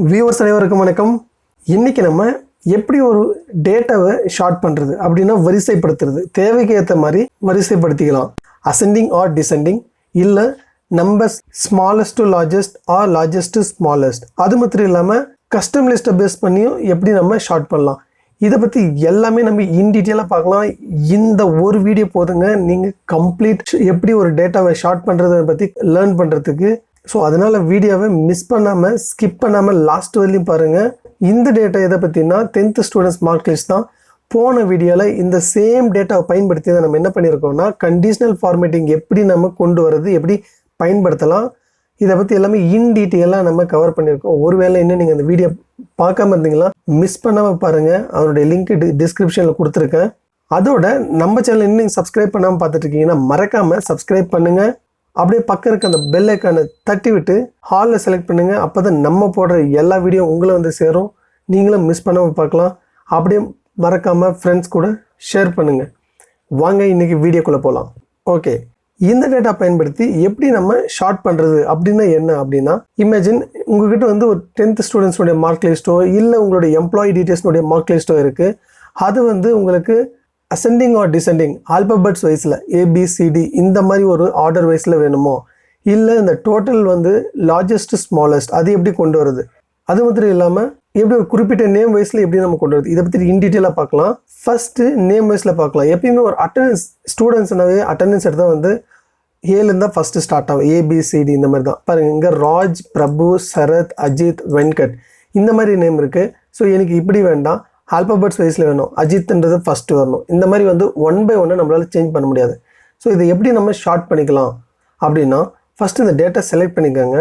Viewers அனைவருக்கும் வணக்கம். இன்றைக்கி நம்ம எப்படி ஒரு டேட்டாவை ஷார்ட் பண்ணுறது அப்படின்னா வரிசைப்படுத்துறது, தேவைக்கு ஏற்ற மாதிரி வரிசைப்படுத்திக்கலாம். அசெண்டிங் ஆர் டிசெண்டிங், இல்லை numbers smallest to largest or largest to smallest. அது மாத்திரம் இல்லாமல் கஸ்டம் லிஸ்ட்டை பேஸ் பண்ணியும் எப்படி நம்ம ஷார்ட் பண்ணலாம், இதை பற்றி எல்லாமே நம்ம இன் டீட்டெயிலாக பார்க்கலாம். இந்த ஒரு வீடியோ போதுங்க நீங்கள் கம்ப்ளீட் எப்படி ஒரு டேட்டாவை ஷார்ட் பண்ணுறதை பற்றி லேர்ன் பண்ணுறதுக்கு. ஸோ அதனால் வீடியோவை மிஸ் பண்ணாமல் ஸ்கிப் பண்ணாமல் லாஸ்ட் வரையும் பாருங்கள். இந்த டேட்டா எதை பற்றினா 10th ஸ்டூடெண்ட்ஸ் மார்க் லிஸ்ட் தான். போன வீடியோவில் இந்த சேம் டேட்டாவை பயன்படுத்தி தான் நம்ம என்ன பண்ணியிருக்கோம்னா கண்டிஷனல் ஃபார்மேட்டிங் எப்படி நம்ம கொண்டு வரது, எப்படி பயன்படுத்தலாம், இதை பற்றி எல்லாமே இன் டீட்டெயிலாக நம்ம கவர் பண்ணியிருக்கோம். ஒருவேளை இன்னும் நீங்கள் அந்த வீடியோ பார்க்காம இருந்தீங்களா மிஸ் பண்ணாமல் பாருங்கள். அதனுடைய லிங்க் டிஸ்கிரிப்ஷனில் கொடுத்துருக்கேன். அதோட நம்ம சேனல் இன்னும் சப்ஸ்கிரைப் பண்ணாமல் பார்த்துட்டு இருக்கீங்கன்னா மறக்காமல் சப்ஸ்கிரைப் பண்ணுங்கள். அப்படியே பக்கம் இருக்க அந்த பெல் ஐக்கானை தட்டி விட்டு ஹாலில் செலக்ட் பண்ணுங்கள். அப்போ தான் நம்ம போடுற எல்லா வீடியோ உங்களை வந்து சேரும், நீங்களும் மிஸ் பண்ணாமல் பார்க்கலாம். அப்படியே மறக்காமல் ஃப்ரெண்ட்ஸ் கூட ஷேர் பண்ணுங்கள். வாங்க இன்றைக்கி வீடியோக்குள்ளே போகலாம். ஓகே, இந்த டேட்டா பயன்படுத்தி எப்படி நம்ம ஷார்ட் பண்ணுறது அப்படின்னா என்ன அப்படின்னா, இமேஜின் உங்கள்கிட்ட வந்து ஒரு 10th ஸ்டூடெண்ட்ஸுடைய மார்க் லிஸ்ட்டோ இல்லை உங்களுடைய எம்ப்ளாயி டீட்டெயில்ஸ்னுடைய மார்க் லிஸ்ட்டோ இருக்குது. அது வந்து உங்களுக்கு அசெண்டிங் ஆர் டிசெண்டிங் ஆல்பபெட்ஸ் வைஸில் ஏபிசிடி இந்த மாதிரி ஒரு ஆர்டர் வைஸில் வேணுமோ, இல்லை இந்த டோட்டல் வந்து லார்ஜஸ்ட் ஸ்மாலஸ்ட் அது எப்படி கொண்டு வருது, அது மாத்திரம் இல்லாமல் எப்படி ஒரு குறிப்பிட்ட நேம் வைஸில் எப்படி நம்ம கொண்டு வருது, இதை பற்றி இன் டீட்டெயிலாக பார்க்கலாம். ஃபஸ்ட்டு நேம் வைஸில் பார்க்கலாம். எப்பயுமே ஒரு அட்டண்டன்ஸ் ஸ்டூடெண்ட்ஸ்னாவே அட்டண்டன்ஸ் எடுத்தால் வந்து ஏலேருந்து தான் ஃபஸ்ட்டு ஸ்டார்ட் ஆகும். ஏபிசிடி இந்த மாதிரி தான் பாருங்கள். இங்கே ராஜ், பிரபு, சரத், அஜித், வெங்கட் இந்த மாதிரி நேம் இருக்குது. ஸோ எனக்கு இப்படி வேண்டாம், ஆல்பபெட்ஸ் வைஸில் வேணும், அஜித்ன்றது ஃபஸ்ட்டு வரணும். இந்த மாதிரி வந்து 1 by 1 நம்மளால் சேஞ்ச் பண்ண முடியாது. ஸோ இதை எப்படி நம்ம ஷார்ட் பண்ணிக்கலாம் அப்படின்னா, ஃபஸ்ட்டு இந்த டேட்டா செலக்ட் பண்ணிக்கோங்க.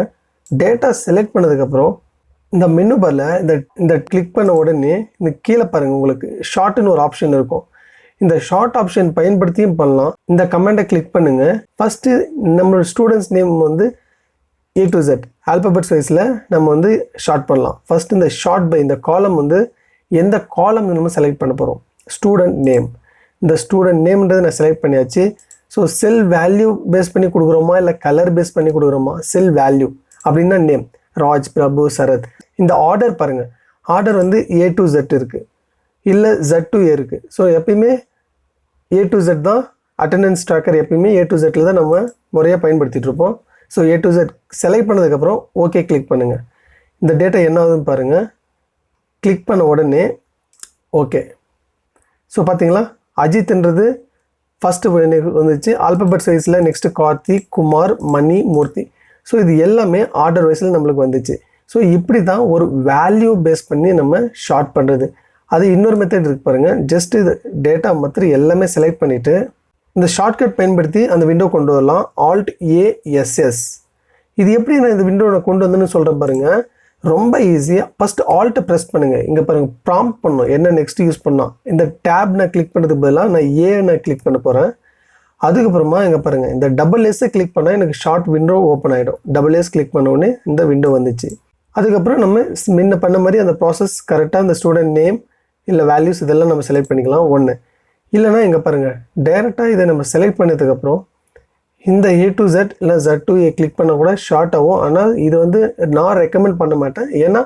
டேட்டா செலக்ட் பண்ணதுக்கப்புறம் இந்த மெனு பாரில் இந்த கிளிக் பண்ண உடனே இந்த கீழே பாருங்கள், உங்களுக்கு ஷார்ட்னு ஒரு ஆப்ஷன் இருக்கும். இந்த ஷார்ட் ஆப்ஷன் பயன்படுத்தியும் பண்ணலாம். இந்த கமெண்டை கிளிக் பண்ணுங்கள். ஃபஸ்ட்டு நம்மளோட ஸ்டூடெண்ட்ஸ் நேம் வந்து A to Z ஆல்பபெட்ஸ் வைஸில் நம்ம வந்து ஷார்ட் பண்ணலாம். ஃபஸ்ட்டு இந்த ஷார்ட் பை இந்த காலம் வந்து எந்த காலம் நம்ம செலக்ட் பண்ண போகிறோம், ஸ்டூடெண்ட் நேம். இந்த ஸ்டூடெண்ட் நேம்ன்றது நான் செலக்ட் பண்ணியாச்சு. ஸோ செல் வேல்யூ பேஸ் பண்ணி கொடுக்குறோமா இல்லை கலர் பேஸ் பண்ணி கொடுக்குறோமா, செல் வேல்யூ அப்படின்னா நேம் ராஜ், பிரபு, சரத். இந்த ஆர்டர் பாருங்கள், ஆர்டர் வந்து A to Z இருக்குது, இல்லை Z to A இருக்குது. ஸோ எப்பயுமே A to Z தான் அட்டண்டன்ஸ் ட்ராக்கர். எப்பயுமே A to Zல தான் நம்ம முறையாக பயன்படுத்திகிட்டு இருப்போம். So A to Z select பண்ணதுக்கப்புறம் ஓகே கிளிக் பண்ணுங்கள். இந்த டேட்டா என்ன ஆகுதுன்னு பாருங்கள். கிளிக் பண்ண உடனே ஓகே. ஸோ பார்த்தீங்களா, அஜித்ன்றது ஃபஸ்ட்டு வந்துச்சு ஆல்பபெட்ஸ் வைஸில். நெக்ஸ்ட்டு கார்த்திக், குமார், மணி, மூர்த்தி. ஸோ இது எல்லாமே ஆர்டர் வைஸில் நம்மளுக்கு வந்துச்சு. ஸோ இப்படி தான் ஒரு வேல்யூ பேஸ் பண்ணி நம்ம ஷார்ட் பண்ணுறது. அது இன்னொரு மெத்தட் இருக்கு பாருங்கள். ஜஸ்ட் இது டேட்டா மாத்திரம் எல்லாமே செலக்ட் பண்ணிவிட்டு இந்த ஷார்ட்கட் பயன்படுத்தி அந்த விண்டோ கொண்டு வரலாம். Alt+A+S. இது எப்படி நான் இந்த விண்டோவை கொண்டு வந்தேன்னு சொல்கிறேன் பாருங்கள். ரொம்ப ஈஸியாக ஃபஸ்ட்டு ஆல்ட்டை ப்ரெஸ் பண்ணுங்கள். இங்கே பாருங்கள், ப்ராம்ப்ட் பண்ணணும் என்ன நெக்ஸ்ட் யூஸ் பண்ணலாம். இந்த டேப் நான் கிளிக் பண்ணுறதுக்கு பதிலாக நான் நான் கிளிக் பண்ண போகிறேன். அதுக்கப்புறமா இங்கே பாருங்கள், இந்த S கிளிக் பண்ணால் எனக்கு ஷார்ட் விண்டோ ஓப்பன் ஆகிடும். S கிளிக் பண்ண உடனே இந்த விண்டோ வந்துச்சு. அதுக்கப்புறம் நம்ம முன்ன பண்ண மாதிரி அந்த ப்ராசஸ் கரெக்டாக இந்த ஸ்டூடெண்ட் நேம் இல்லை வேல்யூஸ் இதெல்லாம் நம்ம செலக்ட் பண்ணிக்கலாம். ஒன்று இல்லைனா இங்கே பாருங்கள், டைரெக்டாக இதை நம்ம செலக்ட் பண்ணதுக்கப்புறம் இந்த A to Z இல்லை Z to A கிளிக் பண்ண கூட ஷார்ட் ஆகும். ஆனால் இது வந்து நான் ரெக்கமெண்ட் பண்ண மாட்டேன், ஏன்னா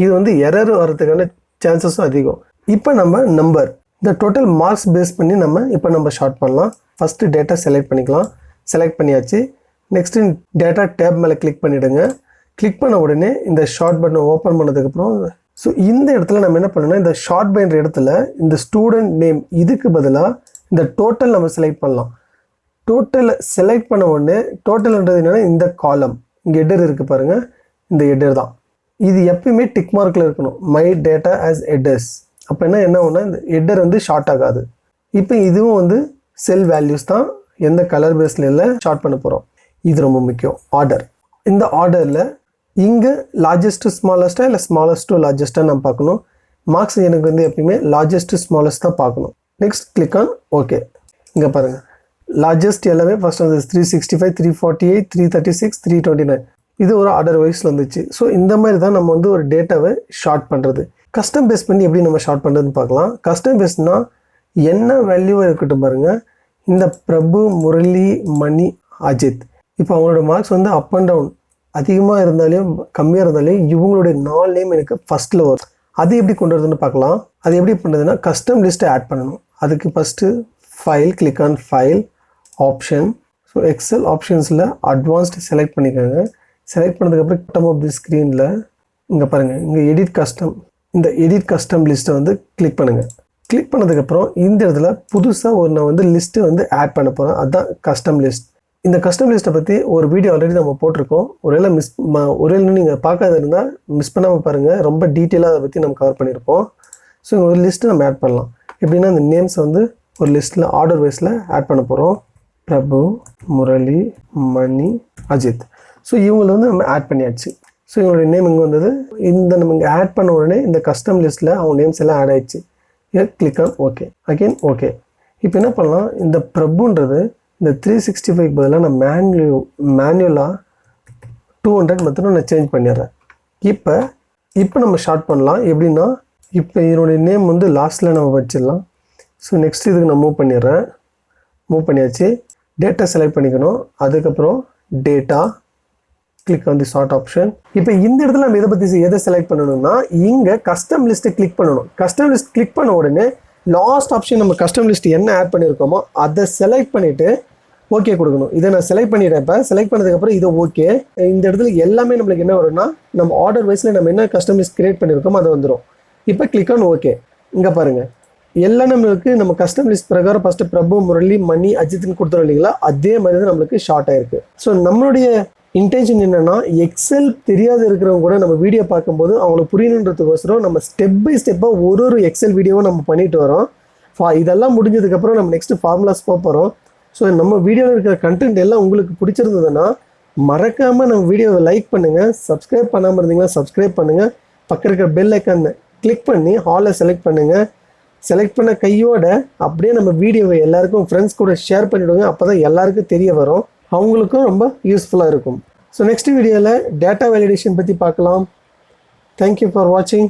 இது வந்து எரர் வரதுக்கான சான்சஸும் அதிகம். இப்போ நம்ம நம்பர் இந்த டோட்டல் மார்க்ஸ் பேஸ் பண்ணி நம்ம ஷார்ட் பண்ணலாம். ஃபஸ்ட்டு டேட்டா செலக்ட் பண்ணிக்கலாம். செலக்ட் பண்ணியாச்சு. நெக்ஸ்ட்டு டேட்டா டேப் மேலே கிளிக் பண்ணிவிடுங்க. கிளிக் பண்ண உடனே இந்த ஷார்ட் பட்டனை ஓப்பன் பண்ணதுக்கப்புறம் ஸோ இந்த இடத்துல நம்ம என்ன பண்ணணும்னா, இந்த ஷார்ட் பைன்ற இடத்துல இந்த ஸ்டூடெண்ட் நேம் இதுக்கு பதிலாக இந்த டோட்டல் நம்ம செலக்ட் பண்ணலாம். டோட்டல் செலக்ட் பண்ண உடனே டோட்டல்ன்றது என்னென்னா இந்த காலம் இங்கே ஹெட்டர் இருக்குது பாருங்கள், இந்த ஹெட்டர் தான். இது எப்பயுமே டிக் மார்க்கில் இருக்கணும், மை டேட்டா ஆஸ் ஹெட்டர்ஸ். அப்போ என்ன ஒன்றா இந்த ஹெட்டர் வந்து ஷார்ட் ஆகாது. இப்போ இதுவும் வந்து செல் வேல்யூஸ் தான், எந்த கலர் பேஸில் இல்லை ஷார்ட் பண்ண போகிறோம். இது ரொம்ப முக்கியம். ஆர்டர், இந்த ஆர்டரில் இங்கே லார்ஜஸ்ட் ஸ்மாலஸ்ட்டாக இல்லை ஸ்மாலஸ்ட் டு லார்ஜஸ்ட்டாக நம்ம பார்க்கணும். மார்க்ஸ் எனக்கு வந்து எப்பயுமே லார்ஜஸ்ட் ஸ்மாலஸ்ட் தான் பார்க்கணும். Next click on okay. இங்கே பாருங்கள், லார்ஜஸ்ட் எல்லாமே ஃபஸ்ட் வந்து 365, 348, 336, 329 இது ஒரு ஆர்டர் வைஸில் வந்துச்சு. ஸோ இந்த மாதிரி தான் நம்ம வந்து ஒரு டேட்டாவை ஷார்ட் பண்ணுறது. கஸ்டம் பேஸ் பண்ணி எப்படி நம்ம ஷார்ட் பண்ணுறதுன்னு பார்க்கலாம். கஸ்டம் பேஸ்னால் என்ன வேல்யூவாக இருக்கட்டும் பாருங்கள். இந்த பிரபு, முரளி, மணி, அஜித் இப்போ அவங்களோட மார்க்ஸ் வந்து அப் அண்ட் டவுன் அதிகமாக இருந்தாலும் கம்மியாக இருந்தாலும் இவங்களுடைய 4 நேம் எனக்கு ஃபஸ்ட்டில் வரும். அது எப்படி கொண்டு வரதுன்னு பார்க்கலாம். அது எப்படி பண்ணுறதுன்னா கஸ்டம் லிஸ்ட்டை ஆட் பண்ணணும். அதுக்கு first file, click on file, option. So Excel ஆப்ஷன்ஸில் அட்வான்ஸ்டு செலக்ட் பண்ணிக்கோங்க. செலக்ட் பண்ணதுக்கப்புறம் பாட்டம் ஆஃப் தி ஸ்க்ரீனில் இங்கே பாருங்கள், இங்கே எடிட் கஸ்டம், இந்த எடிட் கஸ்டம் லிஸ்ட்டை வந்து கிளிக் பண்ணுங்கள். கிளிக் பண்ணதுக்கப்புறம் இந்த இடத்துல புதுசாக நான் வந்து லிஸ்ட்டு வந்து ஆட் பண்ண போகிறேன். அதுதான் கஸ்டம் லிஸ்ட். இந்த கஸ்டம் லிஸ்ட்டை பற்றி ஒரு வீடியோ ஆல்ரெடி நம்ம போட்டிருக்கோம். ஒருவேளை நீங்கள் பார்க்காத இருந்தால் மிஸ் பண்ணாமல் பாருங்கள். ரொம்ப டீட்டெயிலாக அதை பற்றி நம்ம கவர் பண்ணியிருப்போம். ஸோ ஒரு லிஸ்ட்டு நம்ம ஆட் பண்ணலாம். எப்படின்னா இந்த நேம்ஸ் வந்து ஒரு லிஸ்ட்டில் ஆர்டர் வைஸில் ஆட் பண்ண போகிறோம். பிரபு, முரளி, மணி, அஜித். ஸோ இவங்களை வந்து நம்ம ஆட் பண்ணியாச்சு. ஸோ இவங்களுடைய நேம் இங்கே வந்தது. இந்த நம்ம இங்கே ஆட் பண்ண உடனே இந்த கஸ்டம் லிஸ்ட்டில் அவங்க நேம்ஸ் எல்லாம் ஆட் ஆயிடுச்சு. Click on okay, again okay. இப்போ என்ன பண்ணலாம், இந்த பிரபுன்றது இந்த 365 பதிலாக நான் மேனுவலாக 200 மட்டும் நான் சேஞ்ச் பண்ணிடுறேன். இப்போ நம்ம ஷார்ட் பண்ணலாம். எப்படின்னா இப்போ இதனுடைய நேம் வந்து லாஸ்ட்டில் நம்ம வச்சிடலாம். ஸோ நெக்ஸ்ட் இதுக்கு நான் மூவ் பண்ணியாச்சு. டேட்டா செலக்ட் பண்ணிக்கணும். அதுக்கப்புறம் data, click on the chart option. இப்போ இந்த இடத்துல நம்ம எதை செலக்ட் பண்ணணும்னா இங்கே கஸ்டம் லிஸ்ட்டை கிளிக் பண்ணணும். கஸ்டம் லிஸ்ட் கிளிக் பண்ண உடனே லாஸ்ட் ஆப்ஷன் நம்ம கஸ்டம் லிஸ்ட் என்ன ஆட் பண்ணியிருக்கோமோ அதை செலக்ட் பண்ணிவிட்டு ஓகே கொடுக்கணும். இதை நான் செலக்ட் பண்ணிடுறேன். இப்போ செலக்ட் பண்ணதுக்கப்புறம் இது ஓகே. இந்த இடத்துல எல்லாமே நம்மளுக்கு என்ன வரும்னா நம்ம ஆர்டர் வைஸில் நம்ம என்ன கஸ்டம் லிஸ்ட் கிரியேட் பண்ணியிருக்கோமோ அது வந்துடும். இப்போ கிளிக் ஆன் ஓகே. இங்கே பாருங்கள், எல்லாம் நம்மளுக்கு நம்ம கஸ்டம் லிஸ்ட் பிரகாரம் ஃபஸ்ட்டு பிரபு, முரளி, மணி, அஜித்னு கொடுத்துரும் இல்லைங்களா, அதே மாதிரி தான் நம்மளுக்கு ஷார்ட் ஆயிருக்கு. ஸோ நம்மளுடைய இன்டென்ஷன் என்னென்னா எக்ஸல் தெரியாது இருக்கிறவங்க கூட நம்ம வீடியோ பார்க்கும்போது அவங்களுக்கு புரியணுன்றதுக்கோசரம் நம்ம ஸ்டெப் பை ஸ்டெப்பாக ஒரு எக்ஸல் வீடியோவை நம்ம பண்ணிட்டு வரோம். இதெல்லாம் முடிஞ்சதுக்கப்புறம் நம்ம நெக்ஸ்ட்டு ஃபார்முலாஸ் போகிறோம். ஸோ நம்ம வீடியோவில் இருக்கிற கண்டென்ட் எல்லாம் உங்களுக்கு பிடிச்சிருந்ததுன்னா மறக்காமல் நம்ம வீடியோவை லைக் பண்ணுங்கள். சப்ஸ்கிரைப் பண்ணாமல் இருந்தீங்கன்னா சப்ஸ்கிரைப் பண்ணுங்கள். பக்கம் இருக்கிற பெல் ஐக்கான் கிளிக் பண்ணி ஹாலில் செலக்ட் பண்ணுங்கள். செலக்ட் பண்ண கையோட அப்படியே நம்ம வீடியோவை எல்லாருக்கும் ஃப்ரெண்ட்ஸ் கூட ஷேர் பண்ணிவிடுங்க. அப்போ தான் எல்லாருக்கும் தெரிய வரும், அவங்களுக்கும் ரொம்ப யூஸ்ஃபுல்லாக இருக்கும். ஸோ நெக்ஸ்ட் வீடியோவில் டேட்டா வேலிடேஷன் பற்றி பார்க்கலாம். தேங்க்யூ ஃபார் வாட்சிங்.